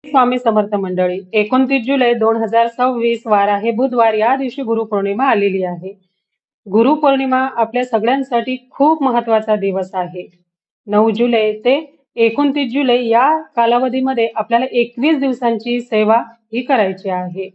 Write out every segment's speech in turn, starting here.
स्वामी समर्थ मंडळी, 29 जुलै 2026 वार आहे बुधवार. या दिवशी गुरुपौर्णिमा आलेली आहे. गुरुपौर्णिमा आपल्या सगळ्यांसाठी खूप महत्वाचा दिवस आहे. 9 जुलै ते 29 जुलै या कालावधीमध्ये आपल्याला 21 दिवसांची सेवा ही करायची आहे.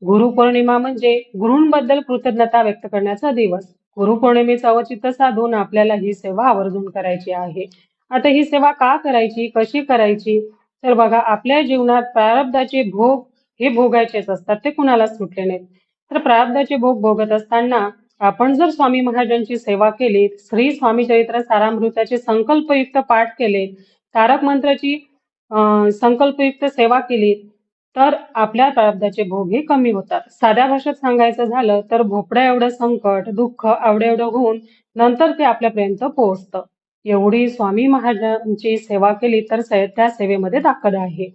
गुरुपौर्णिमा म्हणजे गुरूंबद्दल कृतज्ञता व्यक्त करण्याचा दिवस. गुरुपौर्णिमेचं औचित्य साधून आपल्याला ही सेवा आवर्जून करायची आहे. आता ही सेवा का करायची, कशी करायची? तर बघा, आपल्या जीवनात प्रारब्धाचे भोग हे भोगायचेच असतात, ते कुणालाच सुटले नाहीत. तर प्रारब्धाचे भोग भोगत असताना आपण जर स्वामी महाराजांची सेवा केली, श्री स्वामी चरित्र सारामृताचे संकल्पयुक्त पाठ केले, तारक मंत्राची संकल्पयुक्त सेवा केली, तर आपल्या प्रारब्धाचे भोग हे कमी होतात. साध्या भाषेत सांगायचं झालं तर भोपळ्या एवढं संकट, दुःख एवढं होऊन नंतर ते आपल्यापर्यंत पोहोचतं. एवढी स्वामी महाराजांची सेवा केली तर त्या सेवेमध्ये ताकद आहे.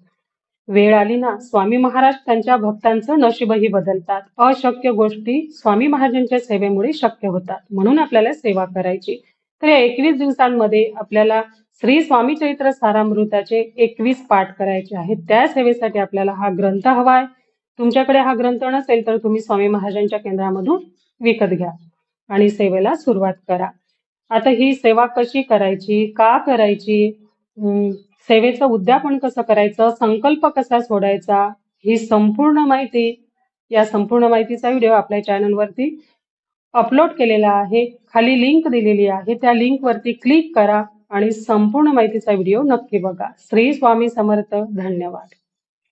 वेळ आली ना, स्वामी महाराज त्यांच्या भक्तांचं नशीबही बदलतात. अशक्य गोष्टी स्वामी महाराजांच्या सेवेमुळे शक्य होतात. म्हणून आपल्याला सेवा करायची. तर या 21 दिवसांमध्ये आपल्याला श्री स्वामी चरित्र सारामृताचे 21 पाठ करायचे आहेत. त्या सेवेसाठी आपल्याला हा ग्रंथ हवाय. तुमच्याकडे हा ग्रंथ नसेल तर तुम्ही स्वामी महाराजांच्या केंद्रामधून विकत घ्या आणि सेवेला सुरुवात करा. आता ही सेवा कशी करायची, का करायची, सेवेचं उद्यापन कसं करायचं, संकल्प कसा सोडायचा, ही संपूर्ण माहिती, या संपूर्ण माहितीचा व्हिडिओ आपल्या चॅनलवरती अपलोड केलेला आहे. खाली लिंक दिलेली आहे, त्या लिंकवरती क्लिक करा आणि संपूर्ण माहितीचा व्हिडिओ नक्की बघा. श्री स्वामी समर्थ. धन्यवाद.